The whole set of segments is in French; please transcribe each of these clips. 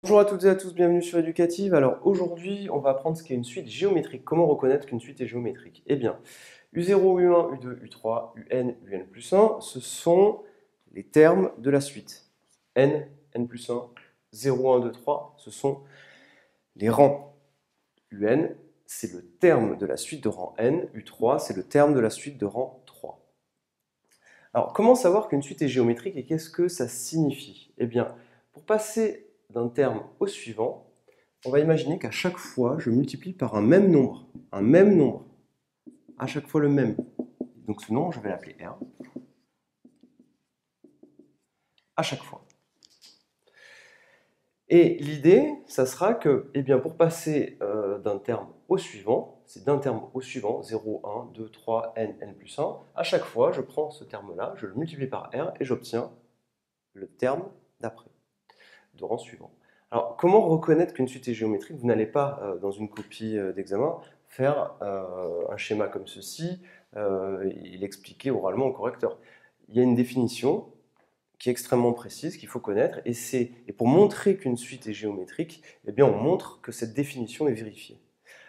Bonjour à toutes et à tous, bienvenue sur Éducative. Alors aujourd'hui, on va apprendre ce qu'est une suite géométrique. Comment reconnaître qu'une suite est géométrique? Eh bien, U0, U1, U2, U3, UN, UN plus 1, ce sont les termes de la suite. N, N plus 1, 0, 1, 2, 3, ce sont les rangs. UN, c'est le terme de la suite de rang N. U3, c'est le terme de la suite de rang 3. Alors, comment savoir qu'une suite est géométrique et qu'est-ce que ça signifie? Eh bien, pour passer d'un terme au suivant, on va imaginer qu'à chaque fois, je multiplie par un même nombre, à chaque fois le même. Donc ce nombre, je vais l'appeler R, à chaque fois. Et l'idée, ça sera que, eh bien, pour passer d'un terme au suivant, c'est d'un terme au suivant, 0, 1, 2, 3, n, n plus 1, à chaque fois, je prends ce terme-là, je le multiplie par R et j'obtiens le terme d'après, de rang suivant. Alors, comment reconnaître qu'une suite est géométrique? Vous n'allez pas, dans une copie d'examen, faire un schéma comme ceci et l'expliquer oralement au correcteur. Il y a une définition qui est extrêmement précise, qu'il faut connaître, et pour montrer qu'une suite est géométrique, eh bien, on montre que cette définition est vérifiée.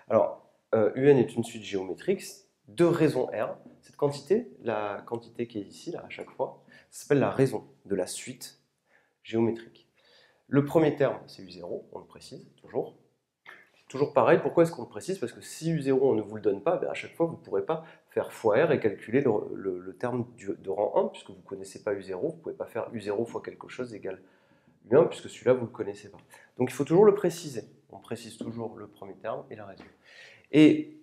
Alors, UN est une suite géométrique de raison R. Cette quantité, la quantité qui est ici, là, à chaque fois, ça s'appelle la raison de la suite géométrique. Le premier terme, c'est U0, on le précise toujours. Toujours pareil, pourquoi est-ce qu'on le précise? Parce que si U0, on ne vous le donne pas, à chaque fois, vous ne pourrez pas faire fois R et calculer le terme de rang 1, puisque vous ne connaissez pas U0, vous ne pouvez pas faire U0 fois quelque chose égale U1, puisque celui-là, vous ne le connaissez pas. Donc il faut toujours le préciser. On précise toujours le premier terme et la raison. Et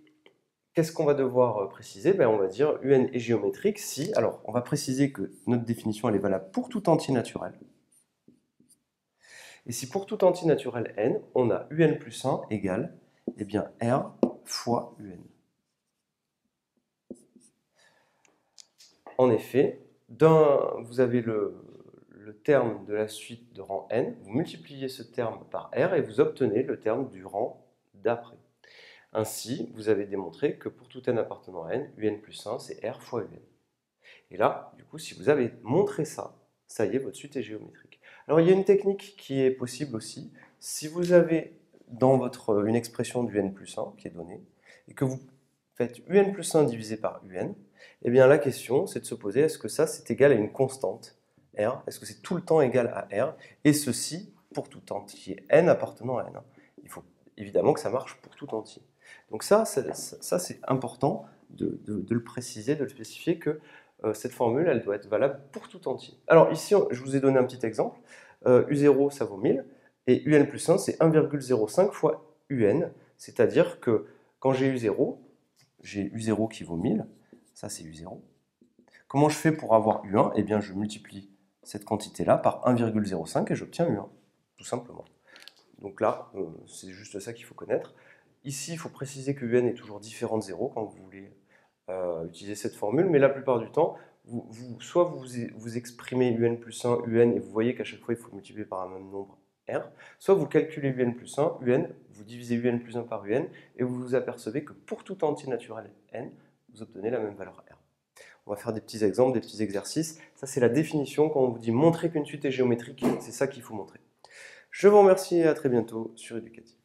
qu'est-ce qu'on va devoir préciser? On va dire UN est géométrique si... Alors, on va préciser que notre définition, elle est valable pour tout entier naturel. Et si pour tout entier naturel n, on a un plus 1 égale, eh bien, R fois un. En effet, vous avez le terme de la suite de rang n, vous multipliez ce terme par R et vous obtenez le terme du rang d'après. Ainsi, vous avez démontré que pour tout n appartenant à n, un plus 1, c'est R fois un. Et là, du coup, si vous avez montré ça, ça y est, votre suite est géométrique. Alors, il y a une technique qui est possible aussi. Si vous avez dans une expression du n plus 1 qui est donnée, et que vous faites un plus 1 divisé par un, eh bien la question, c'est de se poser, est-ce que ça, c'est égal à une constante, R? Est-ce que c'est tout le temps égal à R? Et ceci pour tout entier n appartenant à n. Il faut évidemment que ça marche pour tout entier. Donc ça c'est important de le préciser, de le spécifier, que cette formule, elle doit être valable pour tout entier. Alors ici, je vous ai donné un petit exemple. U0, ça vaut 1000, et un plus 1, c'est 1,05 fois un, c'est-à-dire que quand j'ai U0, j'ai U0 qui vaut 1000, ça c'est U0. Comment je fais pour avoir U1? Eh bien, je multiplie cette quantité-là par 1,05 et j'obtiens U1, tout simplement. Donc là, c'est juste ça qu'il faut connaître. Ici, il faut préciser que UN est toujours différent de 0 quand vous voulez utiliser cette formule, mais la plupart du temps, soit vous exprimez UN plus 1, UN, et vous voyez qu'à chaque fois, il faut multiplier par un même nombre R, soit vous calculez UN plus 1, UN, vous divisez UN plus 1 par UN, et vous vous apercevez que pour tout entier naturel N, vous obtenez la même valeur R. On va faire des petits exemples, des petits exercices. Ça, c'est la définition. Quand on vous dit montrer qu'une suite est géométrique, c'est ça qu'il faut montrer. Je vous remercie et à très bientôt sur Éducatif.